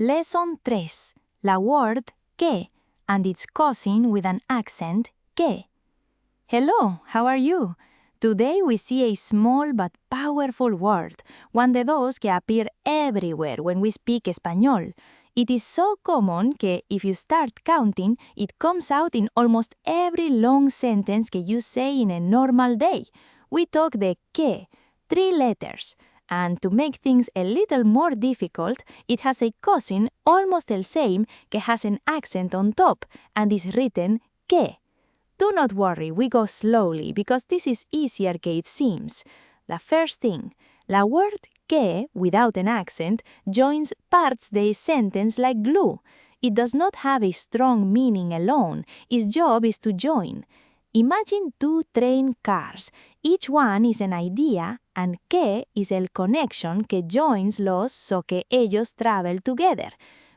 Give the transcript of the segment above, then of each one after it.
Lesson 3. La word que and its cousin with an accent, que. Hello, how are you? Today we see a small but powerful word, one de those que appear everywhere when we speak español. It is so common que if you start counting, it comes out in almost every long sentence que you say in a normal day. We talk de que, 3 letters. And to make things a little more difficult, it has a cousin almost the same que has an accent on top and is written que. Do not worry, we go slowly because this is easier que it seems. The first thing, la word que without an accent joins parts de a sentence like glue. It does not have a strong meaning alone. Its job is to join. Imagine 2 train cars. Each one is an idea and que is el connection que joins los so que ellos travel together.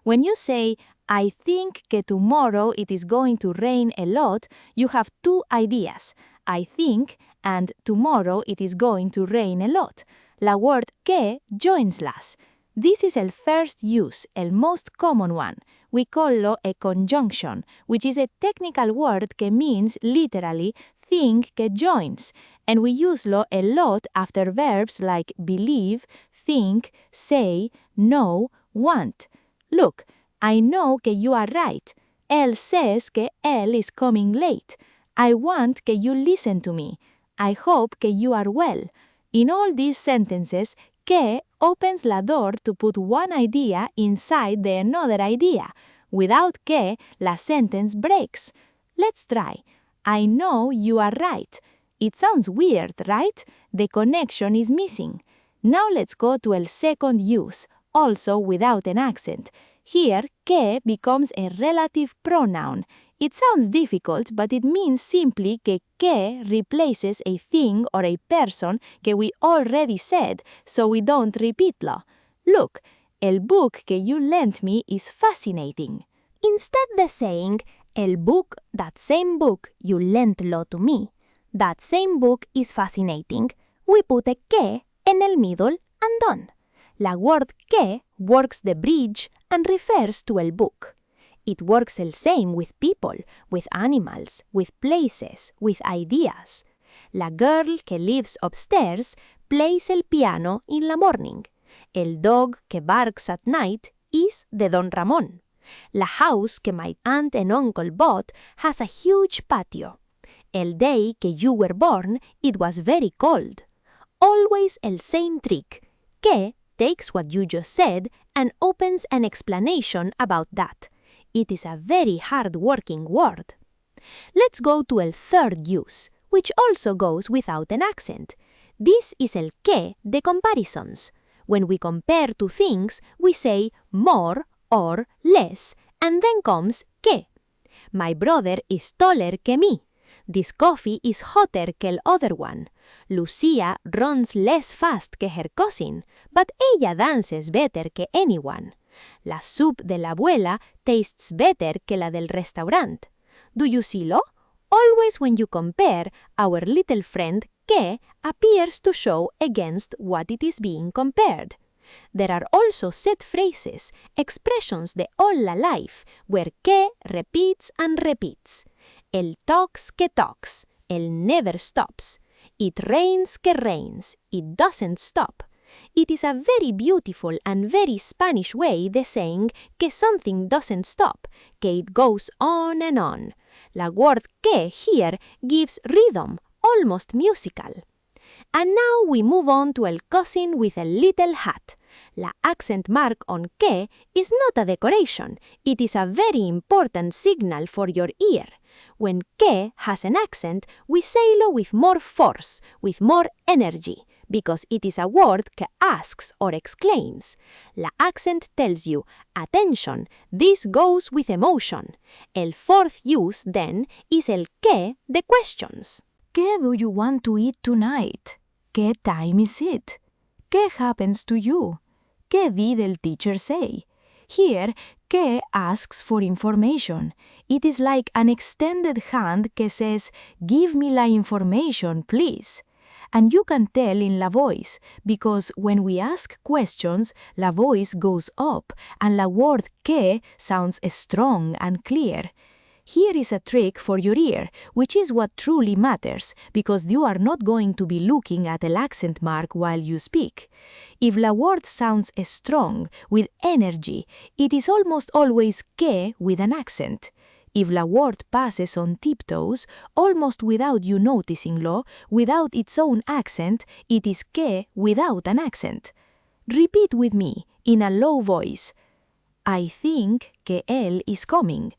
When you say, I think que tomorrow it is going to rain a lot, you have 2 ideas. I think and tomorrow it is going to rain a lot. La word que joins las. This is el first use, el most common one. We call lo a conjunction, which is a technical word que means literally thing que joins, and we use lo a lot after verbs like believe, think, say, know, want. Look, I know que you are right. Él says que él is coming late. I want que you listen to me. I hope que you are well. In all these sentences, que opens la door to put one idea inside the another idea. Without que, la sentence breaks. Let's try. I know you are right. It sounds weird, right? The connection is missing. Now let's go to el second use, also without an accent. Here, que becomes a relative pronoun. It sounds difficult, but it means simply que replaces a thing or a person que we already said, so we don't repeat lo. Look, el book que you lent me is fascinating. Instead de saying, el book, that same book you lent lo to me, that same book is fascinating, we put a que en el middle and done. La word que works the bridge and refers to el book. It works el same with people, with animals, with places, with ideas. La girl que lives upstairs plays el piano in la morning. El dog que barks at night is de Don Ramón. La house que my aunt and uncle bought has a huge patio. El day que you were born, it was very cold. Always el same trick. Que takes what you just said and opens an explanation about that. It is a very hard-working word. Let's go to el third use, which also goes without an accent. This is el que de comparisons. When we compare 2 things, we say more or less, and then comes que. My brother is taller que me. This coffee is hotter que el other one. Lucia runs less fast que her cousin, but ella dances better que anyone. La soup de la abuela tastes better que la del restaurant. Do you see lo? Always when you compare, our little friend que appears to show against what it is being compared. There are also set phrases, expressions de all la life, where que repeats and repeats. El talks que talks, el never stops. It rains que rains, it doesn't stop. It is a very beautiful and very Spanish way de saying que something doesn't stop, que it goes on and on. La word que here gives rhythm, almost musical. And now we move on to el cousin with a little hat. La accent mark on que is not a decoration. It is a very important signal for your ear. When que has an accent, we say lo with more force, with more energy, because it is a word que asks or exclaims. La accent tells you, attention, this goes with emotion. El fourth use, then, is el que de questions. ¿Qué do you want to eat tonight? ¿Qué time is it? ¿Qué happens to you? ¿Qué did el teacher say? Here, que asks for information. It is like an extended hand que says, give me la information, please. And you can tell in la voice, because when we ask questions, la voice goes up and la word que sounds strong and clear. Here is a trick for your ear, which is what truly matters, because you are not going to be looking at the accent mark while you speak. If la word sounds strong, with energy, it is almost always que with an accent. If la word passes on tiptoes, almost without you noticing lo, without its own accent, it is que without an accent. Repeat with me, in a low voice. I think que él is coming.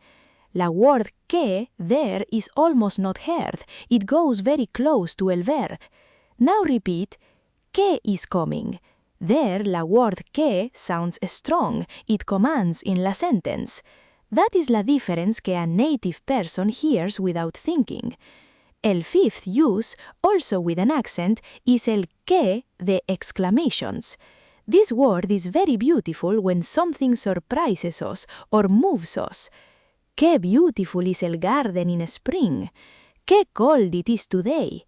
La word que there is almost not heard. It goes very close to el verb. Now repeat, que is coming. There la word que sounds strong. It commands in la sentence. That is la difference que a native person hears without thinking. El fifth use, also with an accent, is el que de exclamations. This word is very beautiful when something surprises us or moves us. Qué beautiful is el garden in spring. Qué cold it is today.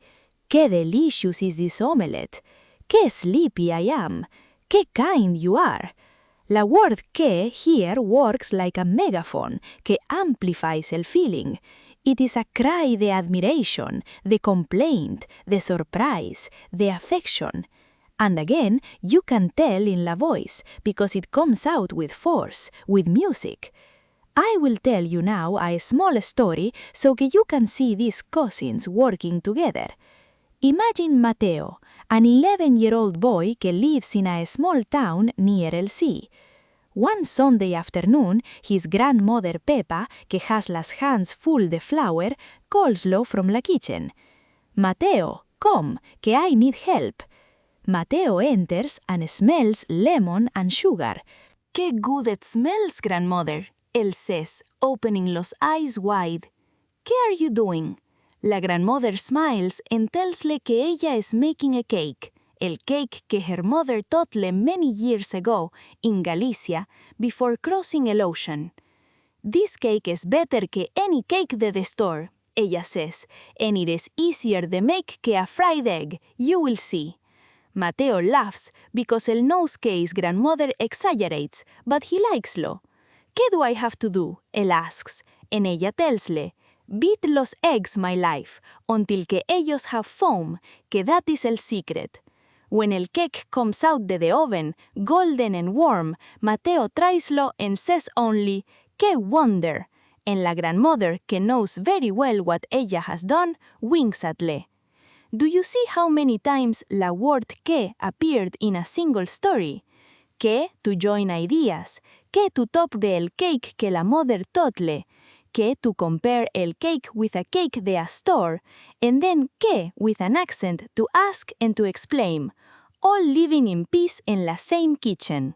Qué delicious is this omelette. Qué sleepy I am. Qué kind you are. La word que here works like a megaphone que amplifies el feeling. It is a cry de admiration, de complaint, de surprise, de affection. And again, you can tell in la voice because it comes out with force, with music. I will tell you now a small story so that you can see these cousins working together. Imagine Mateo, an 11-year-old boy que lives in a small town near el sea. One Sunday afternoon, his grandmother Pepa, que has las hands full de flour, calls lo from la kitchen. Mateo, come, que I need help. Mateo enters and smells lemon and sugar. Qué good it smells, grandmother. Él says, opening los eyes wide. ¿Qué are you doing? La grandmother smiles and tells le que ella is making a cake, el cake que her mother taught le many years ago in Galicia before crossing el ocean. This cake is better que any cake de the store, ella says, and it is easier de make que a fried egg, you will see. Mateo laughs because él knows que his grandmother exaggerates, but he likes lo. ¿Qué do I have to do? Él asks, and ella tells le, beat los eggs, my life, until que ellos have foam, que that is el secret. When el cake comes out de the oven, golden and warm, Mateo tries lo and says only, ¡qué wonder! And la grandmother, que knows very well what ella has done, winks at le. Do you see how many times la word que appeared in a single story? Que to join ideas, que to top de el cake que la mother taught le, que to compare el cake with a cake de a store, and then que with an accent to ask and to explain, all living in peace in la same kitchen.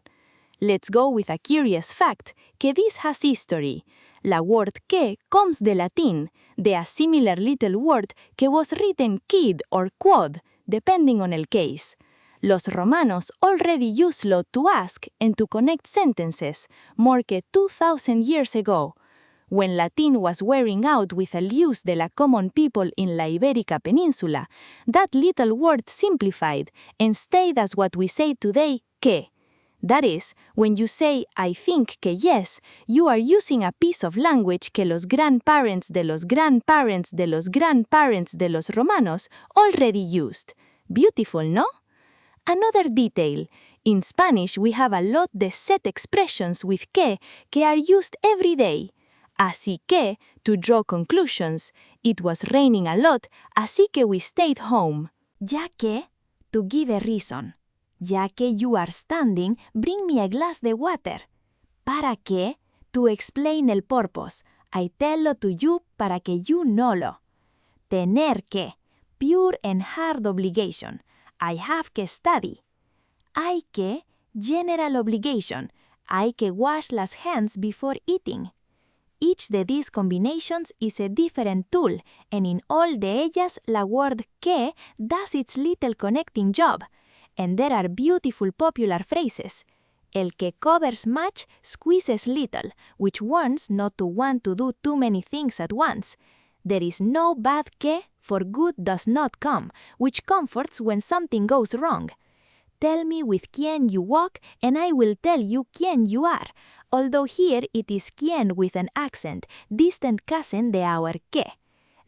Let's go with a curious fact, que this has history. La word que comes de Latin, de a similar little word que was written kid or quod, depending on el case. Los romanos already used lo to ask and to connect sentences, more que 2,000 years ago. When Latin was wearing out with the use de la common people in la Ibérica Peninsula, that little word simplified and stayed as what we say today, que. That is, when you say, I think que yes, you are using a piece of language que los grandparents de los grandparents de los grandparents de los romanos already used. Beautiful, no? Another detail. In Spanish, we have a lot de set expressions with que are used every day. Así que, to draw conclusions, it was raining a lot, así que we stayed home. Ya que, to give a reason. Ya que you are standing, bring me a glass de water. Para que, to explain el purpose. I tell lo to you para que you know lo. Tener que, pure and hard obligation. I have que study. Hay que, general obligation. Hay que wash las hands before eating. Each de these combinations is a different tool, and in all de ellas la word que does its little connecting job. And there are beautiful popular phrases. El que covers much squeezes little, which warns not to want to do too many things at once. There is no bad que, for good does not come, which comforts when something goes wrong. Tell me with quién you walk, and I will tell you quién you are. Although here it is quién with an accent, distant cousin de our que.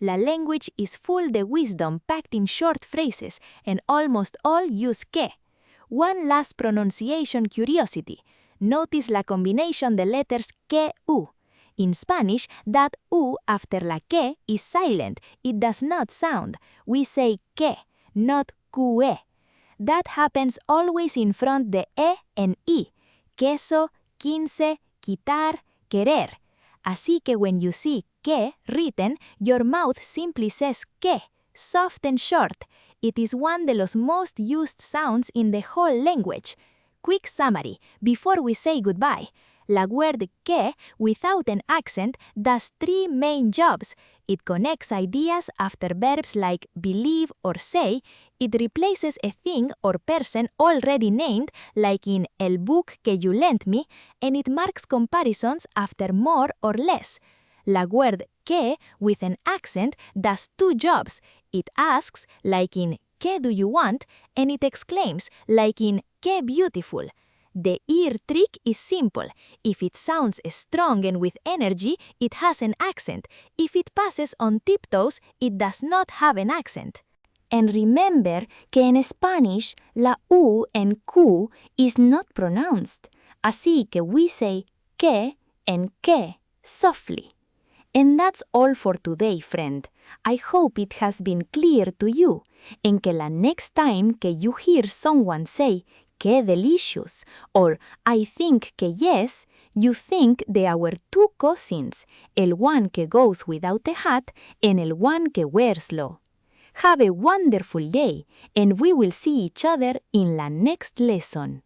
La language is full de wisdom packed in short phrases, and almost all use que. One last pronunciation curiosity. Notice la combination de letters que u. In Spanish, that u after la que is silent. It does not sound. We say que, not que. That happens always in front de e and i. Queso, 15, quitar, querer. Así que when you see que written, your mouth simply says que, soft and short. It is one de los most used sounds in the whole language. Quick summary, before we say goodbye. La word que, without an accent, does three main jobs. It connects ideas after verbs like believe or say. It replaces a thing or person already named, like in el book que you lent me, and it marks comparisons after more or less. La word que, with an accent, does two jobs. It asks, like in ¿qué do you want? And it exclaims, like in ¡qué beautiful! The ear trick is simple. If it sounds strong and with energy, it has an accent. If it passes on tiptoes, it does not have an accent. And remember que en Spanish, la U and Q is not pronounced. Así que we say que and que softly. And that's all for today, friend. I hope it has been clear to you, and que la next time que you hear someone say, ¡qué delicious! Or, I think que yes, you think de our two cousins, el one que goes without a hat and el one que wears law. Have a wonderful day, and we will see each other in la next lesson.